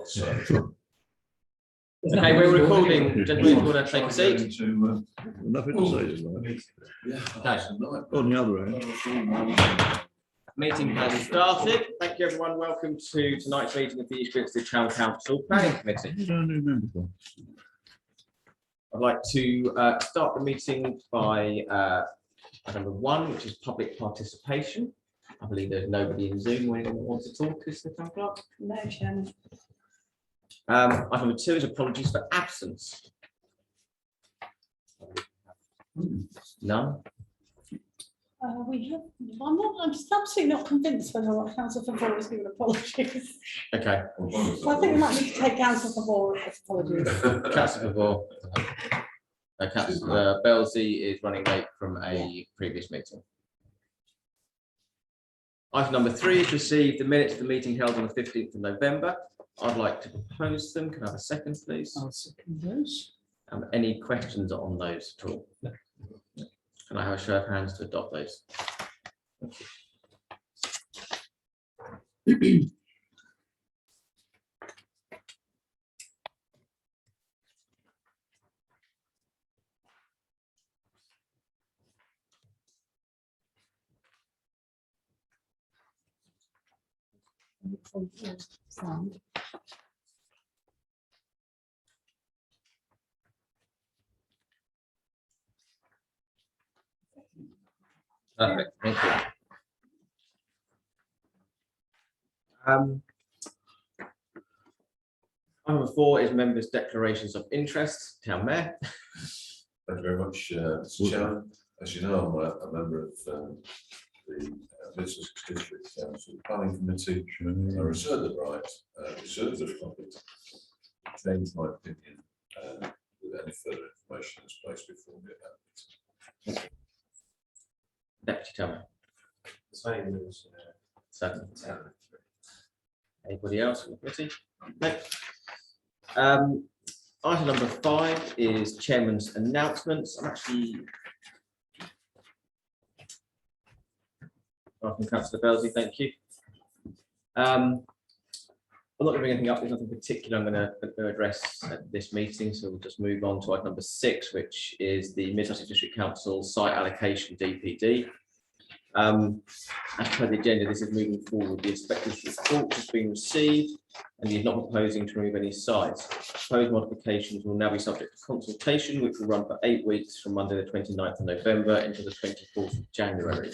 Okay, we're recording. Gentlemen, you want to take a seat? Nothing to say tonight. Okay. On the other hand, Meeting has started. Thank you, everyone. Welcome to tonight's meeting of the East Grinstead Town Council Planning Committee. you don't remember. I'd like to start the meeting by number one, which is public participation. I believe there's nobody in Zoom or anyone that wants to talk. Is the town clerk? No, Chairman. Item number two is apologies for absence. None. We have. I'm just absolutely not convinced whether or not Councillor Favor is giving apologies. Okay. So I think we might need to take Councillor Favor as apologies. Councillor Favor. Councillor Belsey is running late from a previous meeting. Item number three is receive the minutes of the meeting held on the 15th of November. I'd like to propose them. Can I have a second, please? I'll second those. Any questions on those at all? No. Can I have a show of hands to adopt those? Thank you. Perfect. Thank you. Number four is members' declarations of interest. Town Mayor. Thank you very much, Mr. Chairman. As you know, I'm a member of the Business District Council Planning Committee. I reserve the right, reserve the right to change my opinion with any further information that's placed before me about it. Deputy Town Mayor. Same as Second. Anybody else in the committee? No. Item number five is Chairman's announcements. I'm actually from Councillor Belsey, thank you. I'm not going to bring anything up. There's nothing particular I'm going to address at this meeting, so we'll just move on to item number six, which is the Mid-Sussex District Council site allocation DPD. As per the agenda, this is moving forward. The inspector's report has been received and he's not proposing to remove any sites. Proposed modifications will now be subject to consultation, which will run for 8 weeks from Monday the 29th of November until the 24th of January.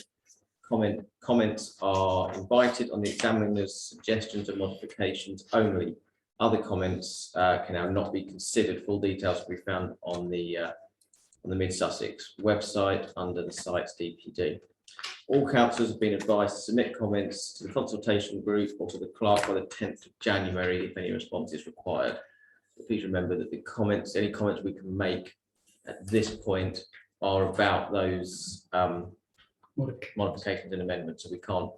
Comments are invited on the examiner's suggestions and modifications only. Other comments can now not be considered. Full details will be found on the Mid-Sussex website under the sites DPD. All councillors have been advised to submit comments to the consultation group or to the clerk by the 10th of January if any response is required. But please remember that the comments, any comments we can make at this point are about those modifications and amendments, so we can't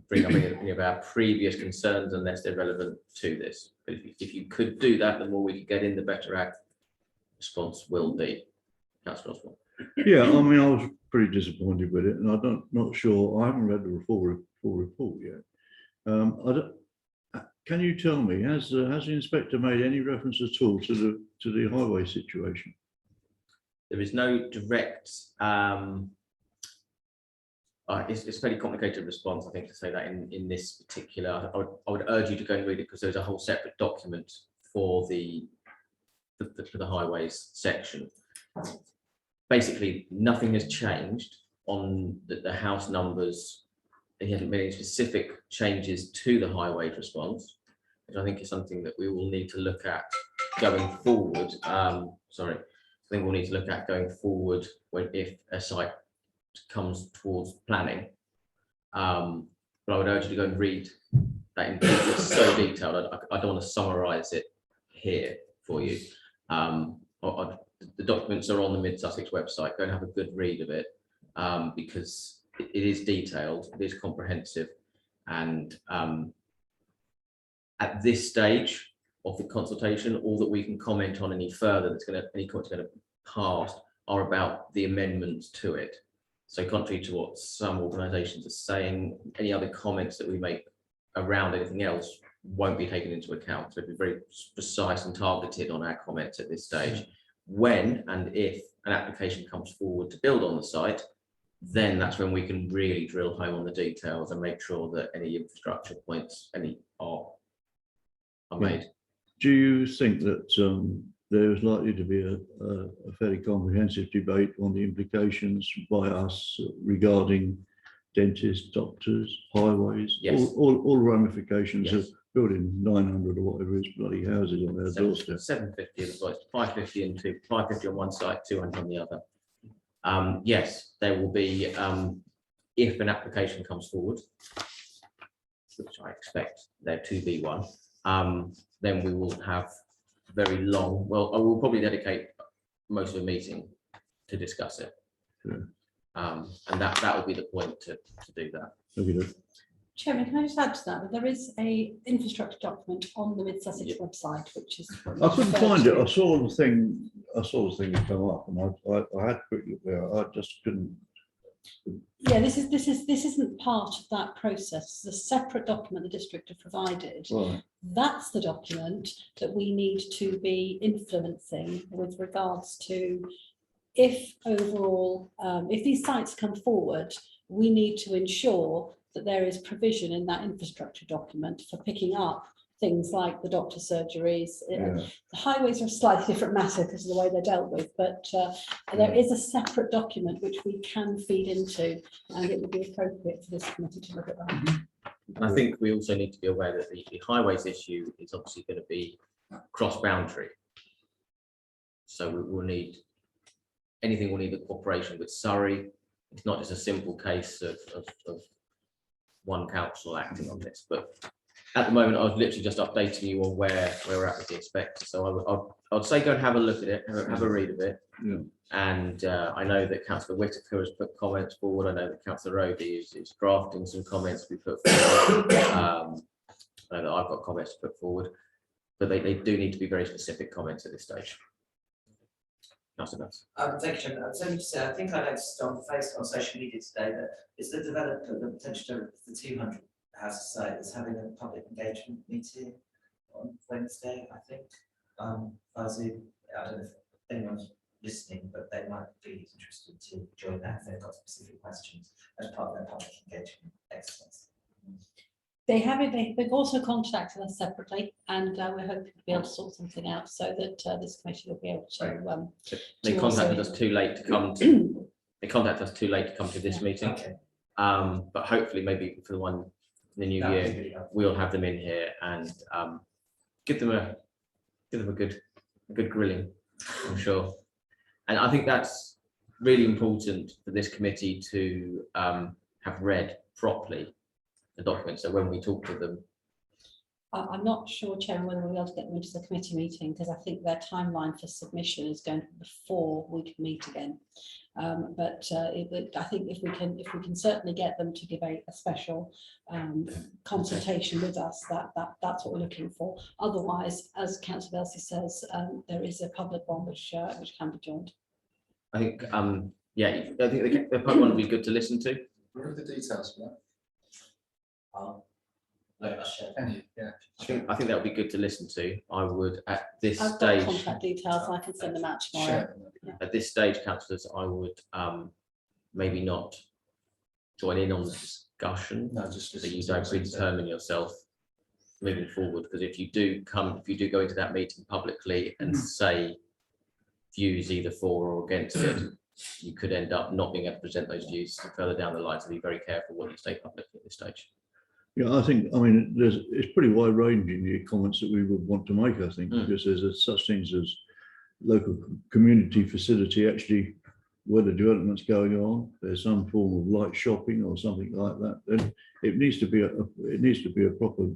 bring up any of our previous concerns unless they're relevant to this. But if you could do that, the more we can get in, the better our response will be. Councillor Osborne. Yeah, I mean, I was pretty disappointed with it, and not sure. I haven't read the full report yet. Can you tell me, has the inspector made any reference at all to the highway situation? There is no direct. It's fairly complicated response, I think, to say that in this particular. I would urge you to go and read it because there's a whole separate document for the highways section. Basically, nothing has changed on the house numbers. There hasn't been any specific changes to the highway response, which I think is something that we will need to look at going forward. I think we'll need to look at going forward if a site comes towards planning. But I would urge you to go and read that in detail. It's so detailed. I don't want to summarise it here for you. The documents are on the Mid-Sussex website. Go and have a good read of it because it is detailed, it is comprehensive, and at this stage of the consultation, all that we can comment on any further any comments going to pass are about the amendments to it. So contrary to what some organisations are saying, any other comments that we make around anything else won't be taken into account. So be very precise and targeted on our comments at this stage. When and if an application comes forward to build on the site, then that's when we can really drill home on the details and make sure that any infrastructure points are made. Do you think that there is likely to be a fairly comprehensive debate on the implications by us regarding dentists, doctors, highways, Yes. all ramifications of Yes. building 900 or whatever it is bloody houses on their doorstep? 750 of the sites, 550 and 550 on one site, 200 on the other. Yes, there will be, if an application comes forward, which I expect there to be one, then we will have very long, well, I will probably dedicate most of the meeting to discuss it. Yeah. And that will be the point to do that. Okay. Chairman, can I just add to that? There is a infrastructure document on the Mid Sussex Yeah. website, which is. I couldn't find it. I saw the thing had come up, and I had quick look there. I just couldn't. Yeah, this isn't part of that process. It's a separate document the district have provided. Right. That's the document that we need to be influencing with regards to if overall, if these sites come forward, we need to ensure that there is provision in that infrastructure document for picking up things like the doctor surgeries. Yeah. The highways are a slightly different matter because of the way they're dealt with, but there is a separate document which we can feed into, and it would be appropriate for this committee to look at that. And I think we also need to be aware that the highways issue is obviously going to be cross-boundary. So we will need, anything will need a cooperation with Surrey. It's not just a simple case of one council acting on this, but at the moment I was literally just updating you on where we're at with the inspector. So I'd say go and have a look at it, have a read of it. Yeah. And I know that Councillor Whitaker has put comments forward. I know that Councillor Roby is drafting some comments to be put forward. I know that I've got comments to put forward, but they do need to be very specific comments at this stage. Councillor Nuts. Thank you, Chairman. I was only to say, I think I noticed on Facebook, on social media today, that it's the developer, the potential developer of the 200 house site is having a public engagement meeting on Wednesday, I think. Via Zoom. I don't know if anyone's listening, but they might be interested to join that if they've got specific questions as part of their public engagement exercise. They have it. They've also contacted us separately, and we're hoping to be able to sort something out so that this committee will be able to. They contacted us too late to come to. They contacted us too late to come to this meeting. Okay. But hopefully, maybe for the one in the new That would year, be really helpful. we'll have them in here and give them a good grilling, I'm sure. And I think that's really important for this committee to have read properly the documents. So when we talk to them, I'm not sure, Chairman, whether we'll be able to get them into the committee meeting because I think their timeline for submission is going to be before we can meet again. I think if we can certainly get them to give a special consultation with us, that's what we're looking for. Otherwise, as Councillor Belsey says, there is a public one which can be joined. I think yeah, I think the public one would be good to listen to. What are the details for that? I think that would be good to listen to. I would at this I've got stage. contact details. I can send them out tomorrow. At this stage, councillors, I would maybe not join in on the discussion. No, just So you don't predetermine yourself moving forward, because if you do go into that meeting publicly and say views either for or against it, you could end up not being able to present those views further down the line. So be very careful what you say publicly at this stage. Yeah, I mean, it's pretty wide ranging, the comments that we would want to make, I think, because there's such things as local community facility, actually, where the development's going on, there's some form of light shopping or something like that, then it needs to be a proper,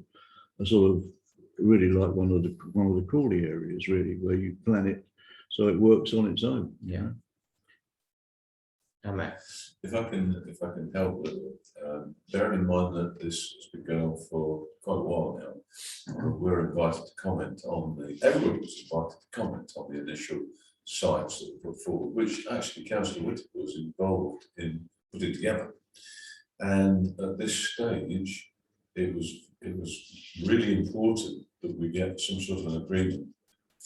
a sort of really like one of the Crawley areas, really, where you plan it so it works on its own. Yeah. If I can help with it, bearing in mind that this has been going on for quite a while now, we're invited to comment on everyone was invited to comment on the initial sites that were put forward, which actually Councillor Whitaker was involved in putting together. And at this stage, it was really important that we get some sort of an agreement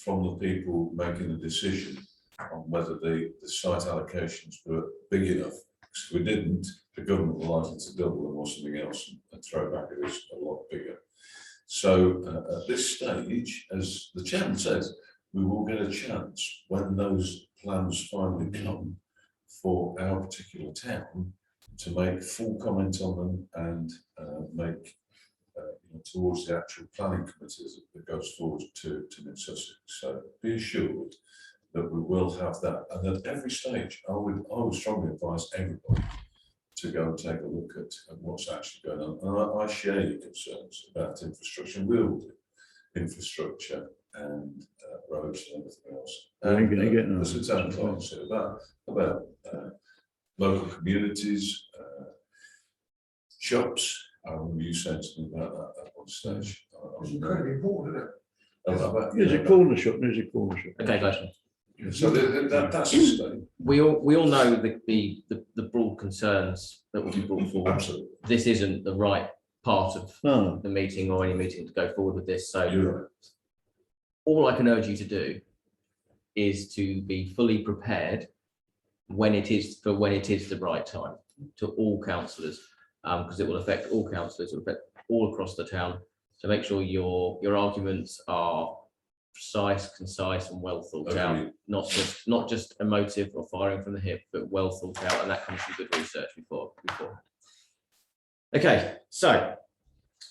from the people making the decision on whether the site allocations were big enough. Because if we didn't, the government were likely to double them or something else and throw back at us a lot bigger. So at this stage, as the chairman says, we will get a chance when those plans finally come for our particular town to make full comment on them and make towards the actual planning committees that goes forward to Mid Sussex. So be assured that we will have that, and at every stage, I would strongly advise everybody to go and take a look at what's actually going on. And I share your concerns about infrastructure. We'll do infrastructure and roads and everything else. And as the town clerk said about local communities, shops. I remember you saying something about that at one stage. It's incredibly important, isn't it? There's a corner shop, there's a corner shop. Okay, guys. So that's the state. We all know the broad concerns that will be brought forward. Absolutely. This isn't the right part of No, the meeting or any meeting to go forward with this. So You're right. all I can urge you to do is to be fully prepared when it is the right time to all councillors, because it will affect all councillors, it will affect all across the town. So make sure your arguments are precise, concise, and well thought out, not just emotive or firing from the hip, but well thought out, and that comes from good research before. Okay, so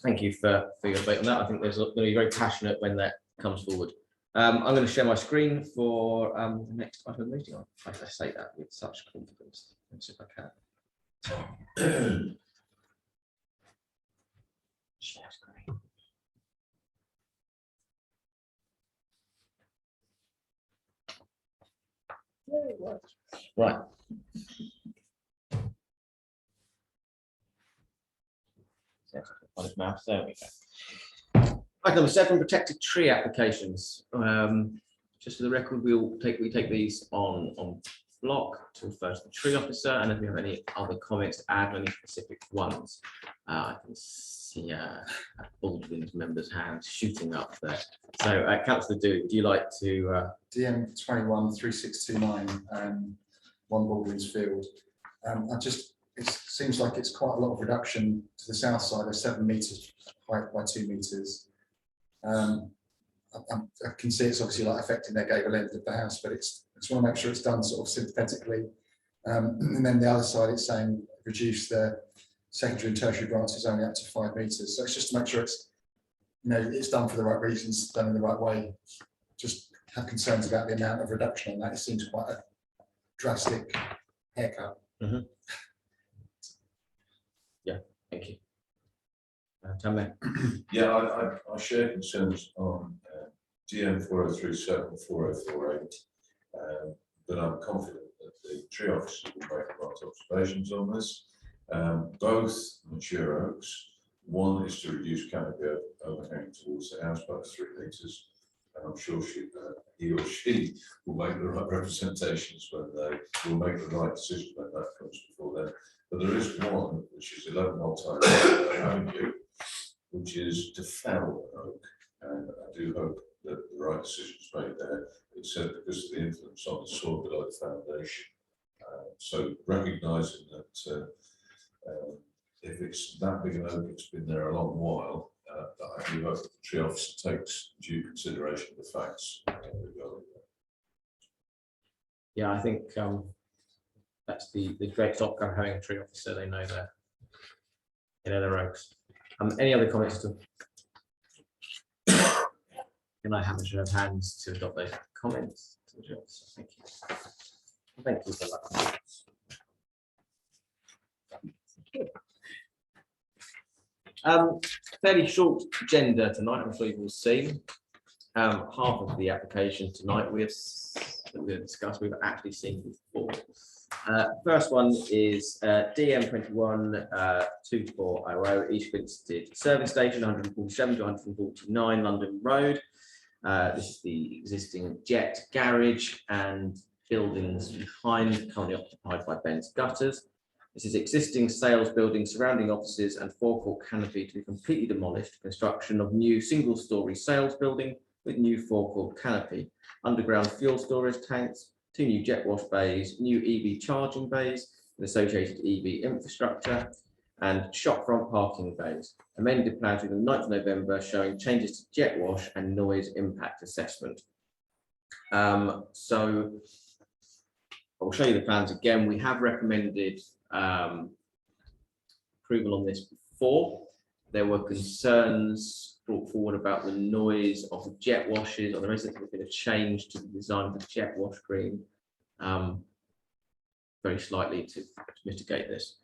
thank you for your debate on that. I think there's going to be very passionate when that comes forward. I'm going to share my screen for the next item of the meeting. I say that with such confidence. Let's see if I can. Share screen. There it works. Right. On his mouse, there we go. Item number 7, protected tree applications. Just for the record, we take these on block to refer to the tree officer, and if we have any other comments to add, any specific ones, I can see Baldwin's members' hands shooting up there. So, Councillor do you like to? DM 213629 1 Baldwin's Field. It seems like it's quite a lot of reduction to the south side of 7 metres height by 2 metres. I can see it's obviously like affecting their gable end of the house, but I just want to make sure it's done sort of sympathetically. And then the other side, it's saying reduce the secondary and tertiary branches only up to 5 metres. So it's just to make sure it's, it's done for the right reasons, done in the right way. Just have concerns about the amount of reduction on that. It seems quite a drastic haircut. Mm-hmm. Yeah, thank you. Tammy. Yeah, I share concerns on DM 4037, 4048, but I'm confident that the tree officer will make the right observations on this. Both mature oaks, one is to reduce canopy overhang towards the house by 3 metres, and I'm sure he or she will make the right representations when they will make the right decision when that comes before them. But there is one which is 11 Untitled, which is to fell an oak, and I do hope that the right decision is made there. It said because of the influence on the soil below the foundation. So recognising that if it's that big an oak, it's been there a long while. I do hope that the tree officer takes due consideration of the facts regarding that. Yeah, I think that's the great outcome having a tree officer. They know their oaks. Any other comments to? Can I have a show of hands to adopt those comments? Thank you. Thank you for that. Fairly short agenda tonight. I'm sure you've all seen. Half of the application tonight we've discussed. We've actually seen before. First one is DM 21 2400 East Grinstead Service Station, 147 to 149 London Road. This is the existing jet garage and buildings behind, currently occupied by Ben's Gutters. This is existing sales building surrounding offices and forecourt canopy to be completely demolished. Construction of new single-storey sales building with new forecourt canopy, underground fuel storage tanks, 2 new jet wash bays, new EV charging bays with associated EV infrastructure, and shop front parking bays. Amended plans from the 9th of November showing changes to jet wash and noise impact assessment. So I'll show you the plans again. We have recommended approval on this before. There were concerns brought forward about the noise of the jet washes, or the residents have been a change to the design of the jet wash green very slightly to mitigate this.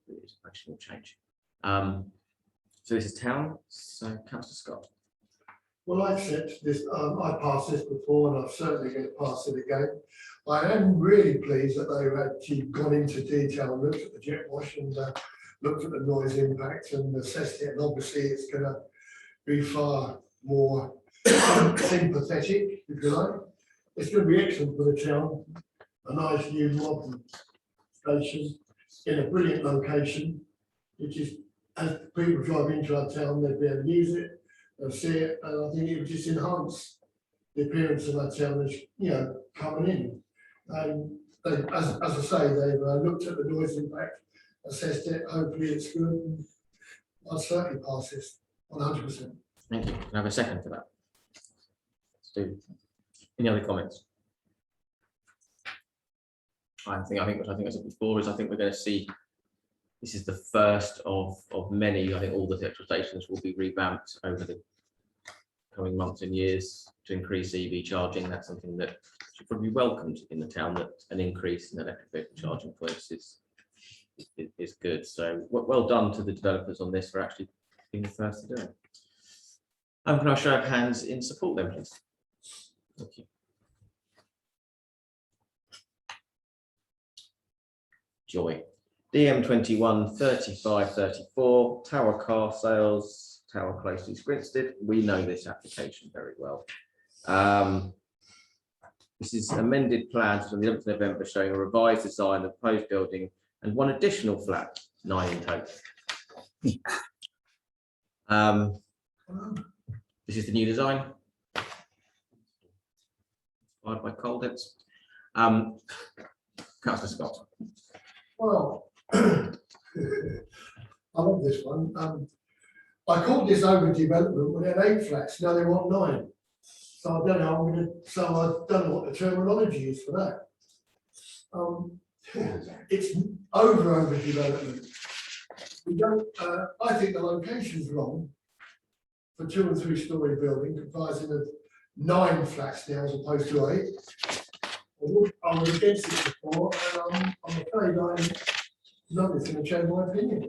It's a small change. So this is town. So Councillor Scott. Well, I accept this. I passed this before, and I'm certainly going to pass it again. I am really pleased that they've actually gone into detail, looked at the jet wash, and looked at the noise impact and assessed it. And obviously, it's going to be far more sympathetic, if you like. It's going to be excellent for the town. A nice new modern station in a brilliant location, which is, as people drive into our town, they'll be able to use it, they'll see it, and I think it would just enhance the appearance of our town as, you know, coming in. And as I say, they've looked at the noise impact, assessed it, hopefully it's good. And I'll certainly pass this 100%. Thank you. Can I have a second for that? Let's do. Any other comments? I think what I said before is I think we're going to see, this is the first of many. I think all the petrol stations will be revamped over the coming months and years to increase EV charging. That's something that should probably be welcomed in the town, that an increase in electric vehicle charging points is good. So well done to the developers on this for actually being the first to do it. Can I show of hands in support then, please? Thank you. Joy. DM 21 35 34 Tower car sales, Tower Close to Grinstead. We know this application very well. This is amended plans from the 11th of November showing a revised design of proposed building and 1 additional flat, 9 in total. This is the new design, inspired by Colditz. Councillor Scott. Well, I love this one. I called this overdevelopment when they had 8 flats, now they want 9. So I don't know, I don't know what the terminology is for that. It's overdevelopment. We don't, I think the location's wrong for 2 and 3 story building comprising of 9 flats now as opposed to 8. I was against it before, and I'm afraid nothing's going to change my opinion.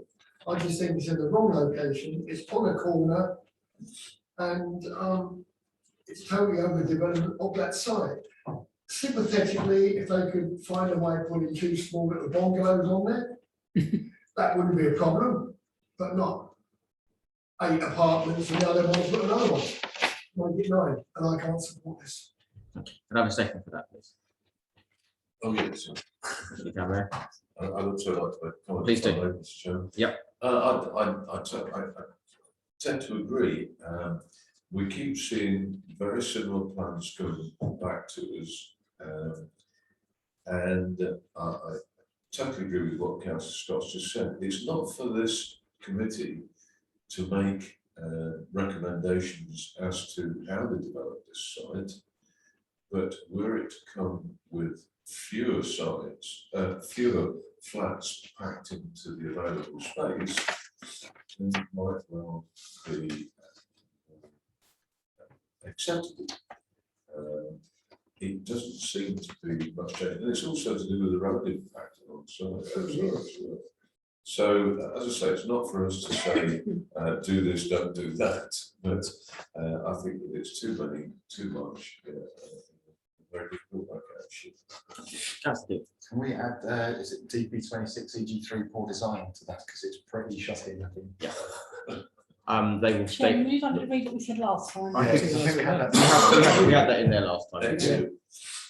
I just think it's in the wrong location. It's on a corner, and it's totally overdevelopment of that site. Sympathetically, if they could find a way of putting 2 small little bungalows on there, that wouldn't be a problem, but not 8 apartments and the other ones put another one. Make it 9, and I can't support this. Can I have a second for that, please? Oh, yes. I would also like to make a comment. Please do. Mr. Chairman. Yep. I tend to agree. We keep seeing very similar plans coming back to us. And I totally agree with what Councillor Scott's just said. It's not for this committee to make recommendations as to how to develop this site, but were it to come with fewer sites, fewer flats packed into the available space, then it might well be acceptable. It doesn't seem to be much change, and it's also to do with the road impact on site as well. So, as I say, it's not for us to say, do this, don't do that, but I think that it's too much. Very difficult actually. Can we add, is it DP26 EG3 poor design to that, because it's pretty shocking, I think. Yeah. They will Chairman, state. move on to read what we said last time. I think we had that. We had that in there last time. Excellent.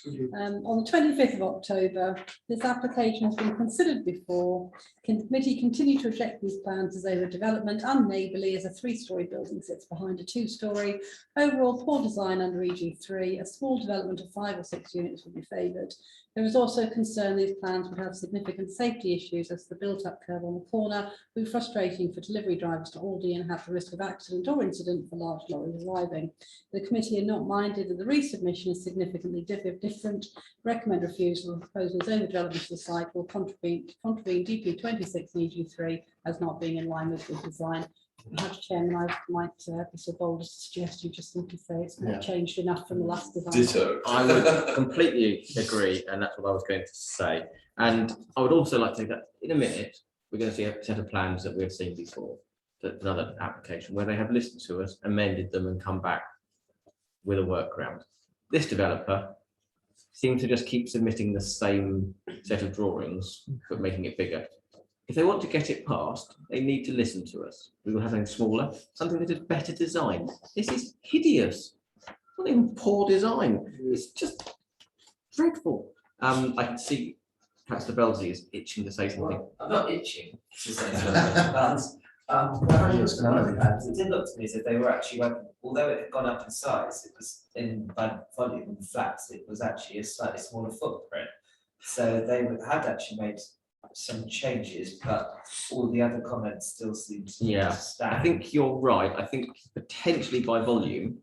On the 25th of October, this application has been considered before. Can the committee continue to reject these plans as overdevelopment, unneighbourly, as a 3-storey building sits behind a 2-storey? Overall poor design under EG3, a small development of 5 or 6 units would be favoured. There is also concern these plans would have significant safety issues as the built-up curve on the corner would be frustrating for delivery drivers to Aldi and have the risk of accident or incident for large lorries arriving. The committee are not minded that the resubmission is significantly different. Recommend refusal of the proposal as overdevelopment to the site will contravene DP 26 and EG3 as not being in line with good design. Perhaps, Chairman, I might be so bold as to suggest you just simply say it's not changed enough from the last design. Ditto. I would completely agree, and that's what I was going to say. And I would also like to say that in a minute, we're going to see a set of plans that we've seen before, that another application where they have listened to us, amended them and come back with a workaround. This developer seems to just keep submitting the same set of drawings, but making it bigger. If they want to get it passed, they need to listen to us. We will have something smaller, something that is better designed. This is hideous. It's not even poor design. It's just dreadful. I can see Councillor Belzy is itching to say something. Well, I'm not itching to say something, but it did look to me as if they were actually, although it had gone up in size, it was in by volume and flats, it was actually a slightly smaller footprint. So they had actually made some changes, but all the other comments still seem to stand. I think you're right. I think potentially by volume,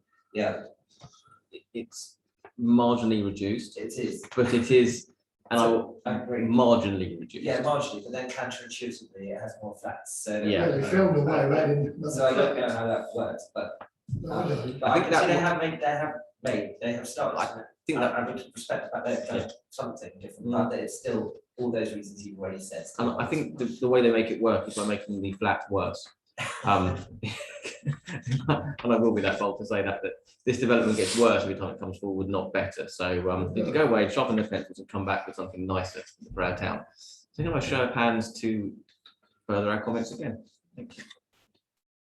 it's marginally reduced. It is, but it is, and so, I agree. Marginally reduced. Yeah, marginally, but then counterintuitively, it has more flats. So Yeah. They filmed a way around in. So I don't know how that works, but No, I don't. but I think can that see would- they have started. I think that, I would respect that they've done something different, but it's still all those reasons you've already said. and I think the way they make it work is by making the flat worse. And I will be that bold to say that this development gets worse every time it comes forward, not better. So need to go away, sharpen the pencils, and come back with something nicer for our town. So can I show of hands to further our comments again? Thank you.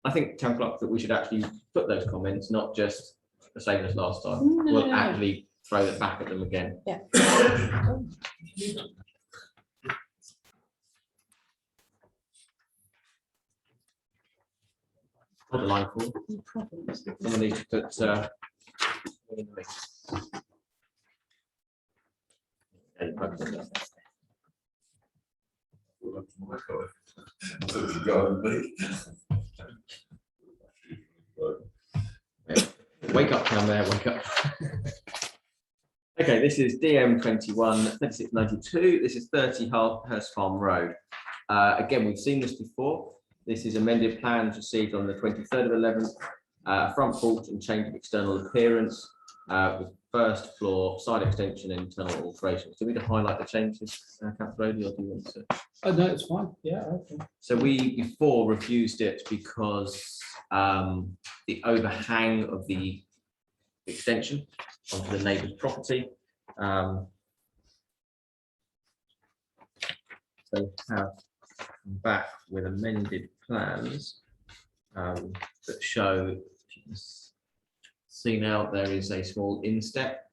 I think, Town Clerk, that we should actually put those comments, not just the same as last time. No, We'll no. actually throw it back at them again. Yeah. Hold the line for. No problems. Someone needs to put. Wake up down there, wake up. Okay, this is DM 21 3692. This is 30 Hurst Farm Road. Again, we've seen this before. This is amended plans received on the 23rd of 11th. Front porch and change of external appearance with first floor side extension and internal alterations. Do we need to highlight the changes, Councillor Odey, or do you want to? Oh, no, it's fine. Yeah. Okay. So we before refused it because the overhang of the extension onto the neighbour's property. So have come back with amended plans that show, if you can see now, there is a small instep.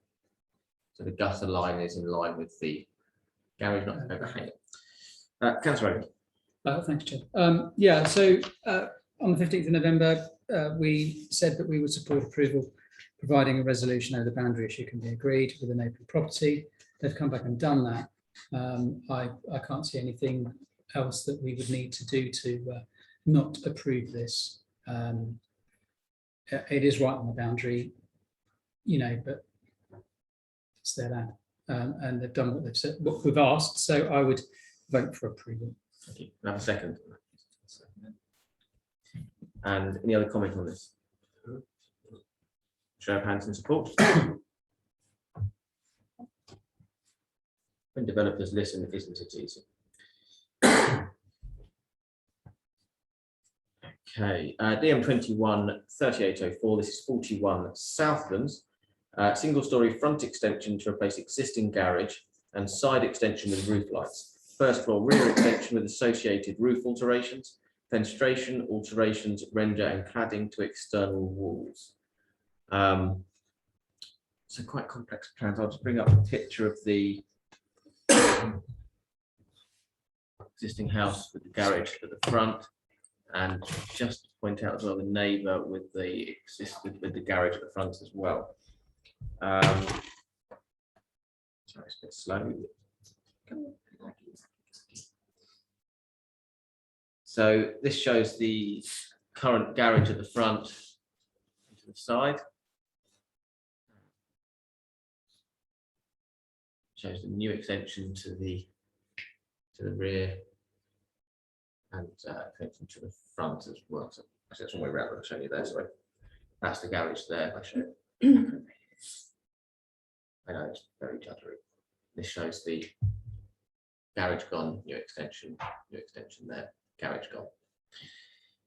So the gutter line is in line with the garage, not overhanging. Councillor Odey. Thanks, Chair. Yeah, so on the 15th of November, we said that we would support approval, providing a resolution over the boundary issue can be agreed with a neighbouring property. They've come back and done that. I can't see anything else that we would need to do to not approve this. It is right on the boundary, you know, but it's their land, and they've done what they've said, what we've asked. So I would vote for approval. Thank you. Can I have a second? And any other comment on this? Show of hands in support. When developers listen, isn't it easy? Okay, DM 21 3804. This is 41 Southlands. Single story front extension to replace existing garage and side extension with roof lights. First floor rear extension with associated roof alterations, fenestration alterations, render and cladding to external walls. So So quite complex plans. I'll just bring up a picture of the existing house with the garage at the front, and just point out as well the neighbour with the garage at the front as well. Sorry, it's a bit slow. So this shows the current garage at the front to the side. Shows the new extension to the rear and extension to the front as well. So actually that's one way around. I'll show you there. Sorry, that's the garage there. I show. I know it's very juddery. This shows the garage gone, new extension there, garage gone.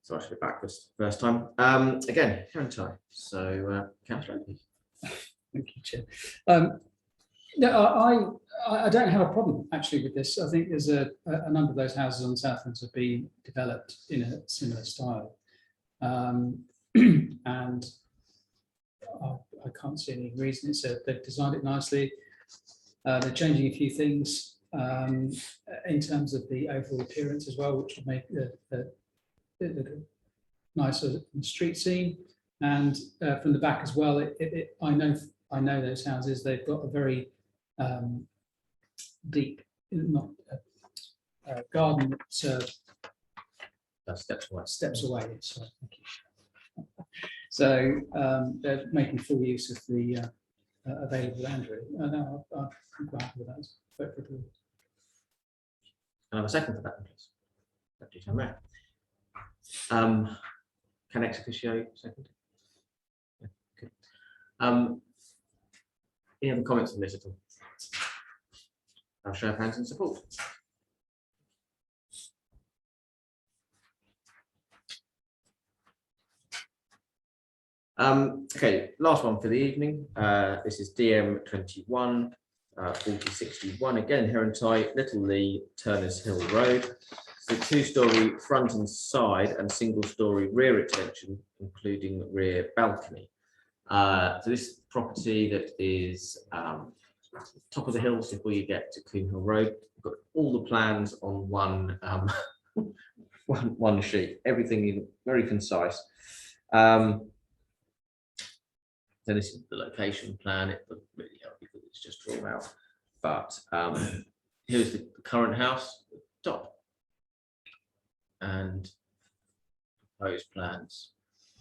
So I should be back this first time. Again, Untitled. So, Councillor. Thank you, Chair. No, I don't have a problem actually with this. I think there's a number of those houses on Southlands have been developed in a similar style. And I can't see any reason. They've designed it nicely. They're changing a few things in terms of the overall appearance as well, which will make it nicer in the street scene. And from the back as well, I know those houses. They've got a very deep, not garden that steps away. So, thank you. So they're making full use of the available land. No, I'm quite happy with that. Vote for approval. Can I have a second for that, please? Deputy Town Mayor. Can ex officio second? Yeah, okay. Any other comments on this at all? I'll show of hands in support. Okay, last one for the evening. This is DM 21 4061. Again, here in Little Lee, Turners Hill Road. It's a two-storey front and side and single-storey rear extension, including rear balcony. So this property that is top of the hills before you get to Coombe Hill Road. We've got all the plans on one one sheet. Everything is very concise. So this is the location plan. It doesn't really help because it's just drawn out. But here's the current house at the top, and proposed plans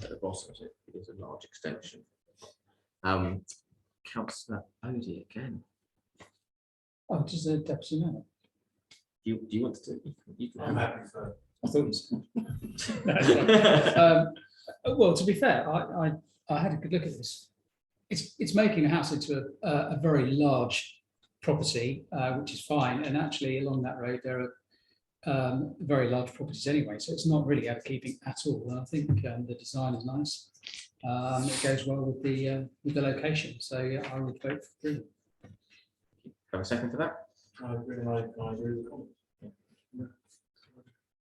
at the bottom. So it is a large extension. Councillor Odie again. Oh, just a deputy mayor. Do you want to do? You can I'm happy for. I thought you well, to be fair, I had a good look at this. It's making a house into a very large property, which is fine. And actually, along that road, there are very large properties anyway, so it's not really out of keeping at all. And I think the design is nice. It goes well with the location. So yeah, I would vote for approval. have a second for that. I agree with that.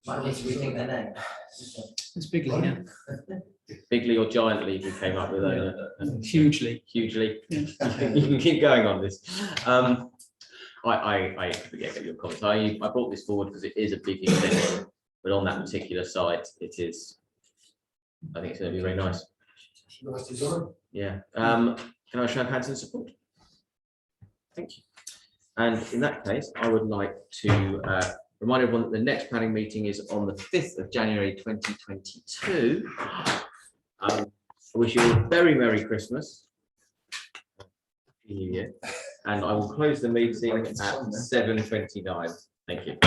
Might need to rethink their name. It's Bigley, yeah. Bigly or giantly, we came up with Hugely. hugely. Yeah. You can keep going on this. I forget your comments. I brought this forward because it is a big extension, but on that particular site, it is. I think it's going to be very nice. Nice design. Yeah. Can I show of hands in support? Thank you. And in that case, I would like to remind everyone that the next planning meeting is on the 5th of January 2022. I wish you a very Merry Christmas. Happy New Year. And I will close the meeting at 7:29. Thank you.